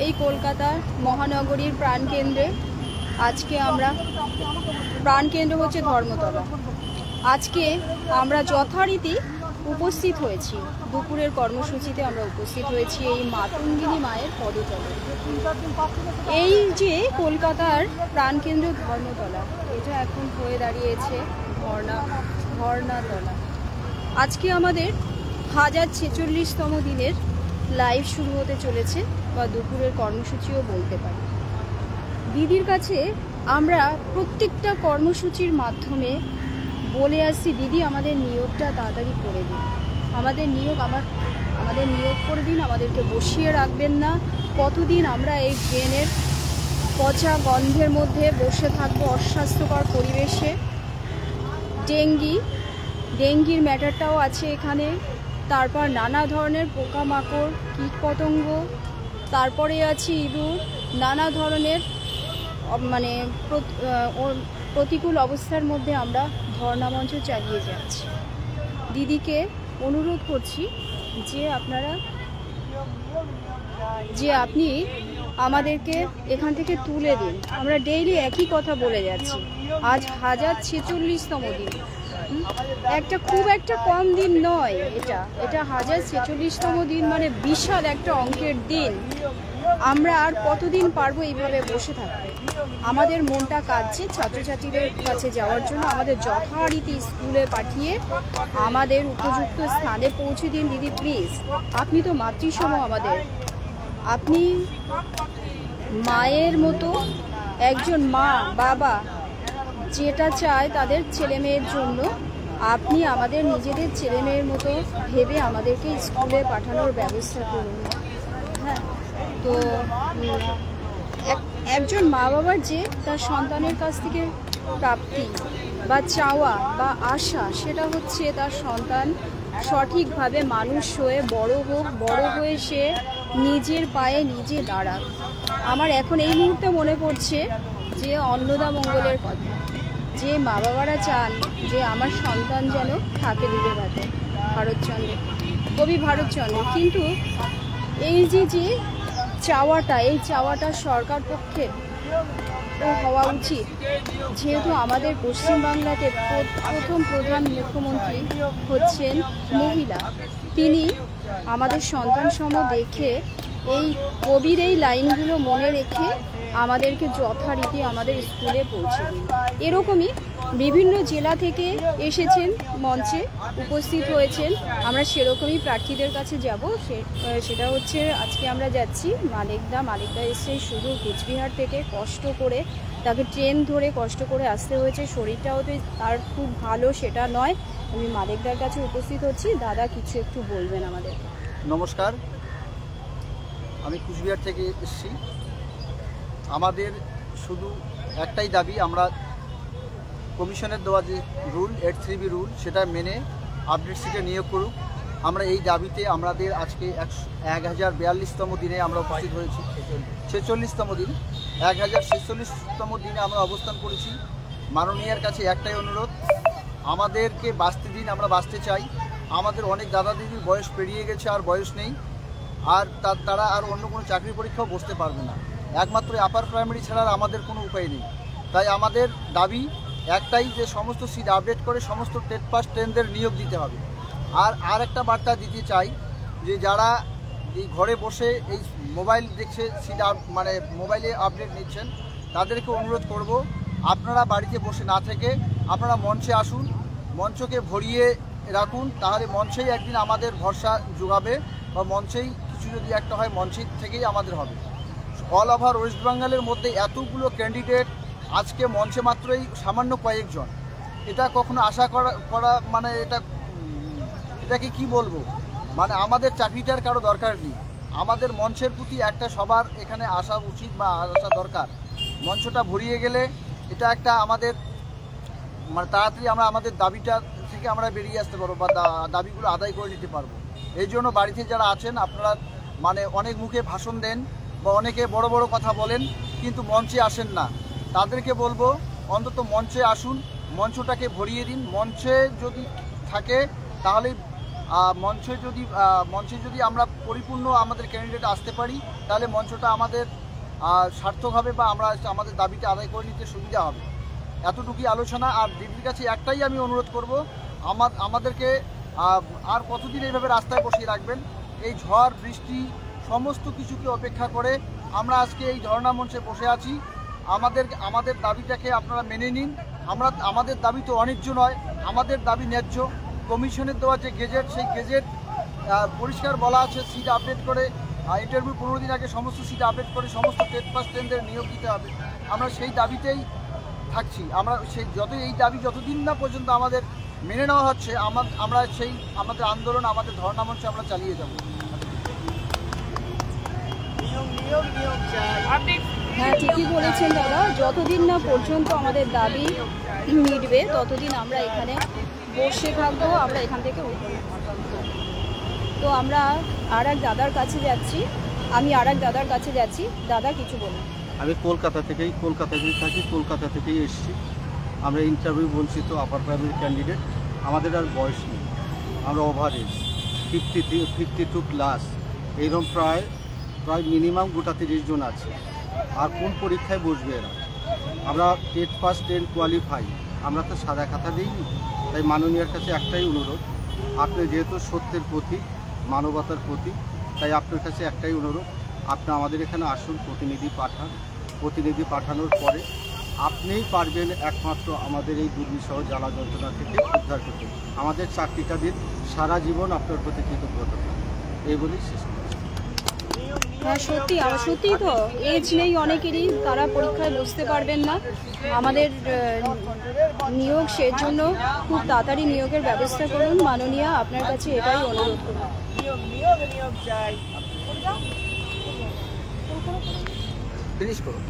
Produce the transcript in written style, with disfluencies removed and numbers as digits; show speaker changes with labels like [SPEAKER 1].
[SPEAKER 1] এই কলকাতার মহানগরীর প্রাণকেন্দ্রে আজকে আমরা প্রাণকেন্দ্র হচ্ছে ধর্মতলা। আজকে আমরা যথারীতি উপস্থিত হয়েছি, দুপুরের কর্মসূচিতে আমরা উপস্থিত হয়েছি এই মাতঙ্গিনী মায়ের পদতলে। এই যে কলকাতার প্রাণকেন্দ্র ধর্মতলা, এটা এখন হয়ে দাঁড়িয়েছে ধর্নাতলা। আজকে আমাদের 1046তম দিনের লাইভ শুরু হতে চলেছে, বা দুপুরের কর্মসূচিও বলতে পারি। দিদির কাছে আমরা প্রত্যেকটা কর্মসূচির মাধ্যমে বলে আসছি, দিদি আমাদের নিয়োগটা তাড়াতাড়ি করে দিন, আমাদের নিয়োগ করে দিন, আমাদেরকে বসিয়ে রাখবেন না। কতদিন আমরা এই ড্রেনের পচা গন্ধের মধ্যে বসে থাকবো, অস্বাস্থ্যকর পরিবেশে। ডেঙ্গির ম্যাটারটাও আছে এখানে, তারপর নানা ধরনের পোকামাকড়, কীটপতঙ্গ, তারপরে আছে ইঁদুর, নানা ধরনের প্রতিকূল অবস্থার মধ্যে আমরা ধর্ণামঞ্চ চালিয়ে যাচ্ছি। দিদিকে অনুরোধ করছি যে আপনি আমাদেরকে এখান থেকে তুলে দিন। আমরা ডেইলি একই কথা বলে যাচ্ছি, আজ 1046তম দিন, খুব একটা কম দিন নয়। এটা 1046তম দিন, মানে বিশাল একটা অঙ্কের দিন। আমরা আর কতদিন পারবো এইভাবে বসে থাকতে? আমাদের মনটা কাঁদছে ছাত্রছাত্রীদের কাছে যাওয়ার জন্য। আমাদের যথারীতি স্কুলে পাঠিয়ে আমাদের উপযুক্ত স্থানে পৌঁছে দিন দিদি, প্লিজ। আপনি তো মাতৃসম আমাদের, আপনি মায়ের মতো একজন মা বাবা যেটা চায় তাদের ছেলে মেয়ের জন্য, আপনি আমাদের নিজেদের ছেলে মেয়ের মতো ভেবে আমাদেরকে স্কুলে পাঠানোর ব্যবস্থা করুন। হ্যাঁ, তো একজন মা বাবার যে তার সন্তানের কাছ থেকে প্রাপ্তি বা চাওয়া বা আশা, সেটা হচ্ছে তার সন্তান সঠিকভাবে মানুষ হয়ে বড় হোক, বড় হয়ে সে নিজের পায়ে নিজে দাঁড়াক। আমার এখন এই মুহূর্তে মনে পড়ছে যে অন্নদা মঙ্গলের কথা, যে মা বাবারা চান যে আমার সন্তান যেন থাকে ডুবে ভাতে, কবি ভারতচন্দ্র। কিন্তু এই যে চাওয়াটা সরকার পক্ষে হওয়া উচিত, যেহেতু আমাদের পশ্চিমবাংলাতে প্রথম প্রধান মুখ্যমন্ত্রী হচ্ছেন মহিলা। তিনি আমাদের সন্তান সম দেখে এই কবির এই লাইনগুলো মনে রেখে আমাদেরকে যথারীতি আমাদের স্কুলে পৌঁছে দিন। এরকমই বিভিন্ন জেলা থেকে এসেছেন, মঞ্চে উপস্থিত হয়েছেন। আমরা সেরকমই প্রার্থীদের কাছে যাব। সেটা হচ্ছে আজকে আমরা যাচ্ছি মালিকদা এসে শুধু কোচবিহার থেকে কষ্ট করে, তাকে ট্রেন ধরে কষ্ট করে আসতে হয়েছে। শরীরটাও তো তার খুব ভালো সেটা নয়। আমি মালিকদার কাছে উপস্থিত হচ্ছি। দাদা কিছু একটু বলবেন আমাদের।
[SPEAKER 2] নমস্কার, আমি কোচবিহার থেকে এসেছি। আমাদের শুধু একটাই দাবি, আমরা কমিশনের দেওয়া যে রুল 8(3)B রুল, সেটা মেনে আপডেট সিটে নিয়োগ করুক। আমরা এই দাবিতে আমাদের আজকে 1042তম দিনে আমরা উপস্থিত হয়েছি। 46তম দিন, 1046তম দিনে আমরা অবস্থান করেছি। মাননীয়ার কাছে একটাই অনুরোধ, আমাদেরকে বাঁচতে দিন, আমরা বাঁচতে চাই। আমাদের অনেক দাদা দিদির বয়স পেরিয়ে গেছে, আর বয়স নেই, আর তারা আর অন্য কোনো চাকরি পরীক্ষাও বসতে পারবে না। একমাত্র আপার প্রাইমারি ছাড়া আমাদের কোনো উপায় নেই। তাই আমাদের দাবি একটাই, যে সমস্ত সিট আপডেট করে সমস্ত টেট পাস ট্রেনদের নিয়োগ দিতে হবে। আর একটা বার্তা দিতে চাই, যে যারা এই ঘরে বসে এই মোবাইল দেখছে, সিট মোবাইলে আপডেট নিচ্ছেন, তাদেরকে অনুরোধ করব, আপনারা বাড়িতে বসে না থেকে আপনারা মঞ্চে আসুন, মঞ্চকে ভরিয়ে রাখুন। তাহলে মঞ্চেই একদিন আমাদের ভরসা যোগাবে, বা মঞ্চেই কিছু যদি একটা হয় মঞ্চের থেকেই আমাদের হবে। অল ওভার ওয়েস্ট বেঙ্গলের মধ্যে এতগুলো ক্যান্ডিডেট, আজকে মঞ্চে মাত্রই সামান্য কয়েকজন। এটা কখনো আশা করা মানে এটাকে কি বলবো, মানে আমাদের চাকরিটার কারো দরকার নেই। আমাদের মঞ্চের প্রতি একটা সবার এখানে আসা উচিত বা আসা দরকার। মঞ্চটা ভরিয়ে গেলে এটা একটা আমাদের তাড়াতাড়ি আমরা আমাদের দাবিটা থেকে আমরা বেরিয়ে আসতে পারবো, বা দাবিগুলো আদায় করে নিতে পারবো। এই জন্য বাড়িতে যারা আছেন, আপনারা অনেক মুখে ভাষণ দেন বা অনেকে বড় বড় কথা বলেন, কিন্তু মঞ্চে আসেন না। তাদেরকে বলবো অন্তত মঞ্চে আসুন, মঞ্চটাকে ভরিয়ে দিন। মঞ্চে যদি থাকে তাহলে মঞ্চে যদি আমরা পরিপূর্ণ আমাদের ক্যান্ডিডেট আসতে পারি, তাহলে মঞ্চটা আমাদের সার্থক হবে বা আমরা আমাদের দাবিটা আদায় করে নিতে সুবিধা হবে। এতটুকুই আলোচনা। আর দিদির কাছে একটাই আমি অনুরোধ করব, আমাদেরকে আর কতদিন এইভাবে রাস্তায় বসিয়ে রাখবেন? এই ঝড় বৃষ্টি সমস্ত কিছুকে অপেক্ষা করে আমরা আজকে এই ধর্ণা মঞ্চে বসে আছি। আমাদের দাবিটাকে আপনারা মেনে নিন। আমাদের দাবি তো অন্যায্য নয়, আমাদের দাবি ন্যায্য। কমিশনের দেওয়া যে গেজেট, সেই গেজেট পরিষ্কার বলা আছে সিট আপডেট করে, ইন্টারভিউ 15 দিন আগে সমস্ত সিট আপডেট করে সমস্ত টেট পাস টেনদের নিয়োগ দিতে হবে। আমরা সেই দাবিতেই থাকছি। আমরা এই দাবি যতদিন না পর্যন্ত আমাদের মেনে নেওয়া হচ্ছে, আমরা আমাদের আন্দোলন, আমাদের ধর্ণা মঞ্চ আমরা চালিয়ে যাব।
[SPEAKER 1] হ্যাঁ, ঠিকই বলেছেন দাদা। যতদিন না পর্যন্ত আমাদের দাবি মিটবে ততদিন আমরা এখানে বসে থাকবো, আমরা এখান থেকে উঠবো। তো আমরা আর এক দাদার কাছে যাচ্ছি। দাদা কিছু বলুন।
[SPEAKER 3] আমি কলকাতায় থাকি, কলকাতা থেকেই এসেছি। আমরা ইন্টারভিউ বঞ্চিত আপার প্রাইমারি ক্যান্ডিডেট। আমাদের আর বয়স নেই, আমরা ওভার এজ 52 প্লাস, এইরকম প্রায় মিনিমাম গোটা 30 জন আছে। আর কোন পরীক্ষায় বসবে এরা? আমরা টেট পাস 10 কোয়ালিফাই, আমরা তো সাদা খাতা দিইনি। তাই মাননীয়ার কাছে একটাই অনুরোধ, আপনি যেহেতু সত্যের প্রতীক, মানবতার প্রতীক, তাই আপনার কাছে একটাই অনুরোধ, আপনি আমাদের এখানে আসুন, প্রতিনিধি পাঠানোর পরে আপনিই পারবেন একমাত্র আমাদের এই দুর্বিষহ জ্বালা যন্ত্রণা থেকে উদ্ধার করতে। আমাদের চাকরিটা দিন, সারা জীবন আপনার প্রতি কৃতজ্ঞতা, এই বলেই শেষ করছি।
[SPEAKER 1] হ্যাঁ, সত্যিই তো এজ নেই অনেকেরই, তারা পরীক্ষায় বসতে পারবেন না। আমাদের নিয়োগ, সেজন্য খুব তাড়াতাড়ি নিয়োগের ব্যবস্থা করুন মাননীয়া, আপনার কাছে এটাই অনুরোধ করুন।
[SPEAKER 2] ফিনিশ করুন।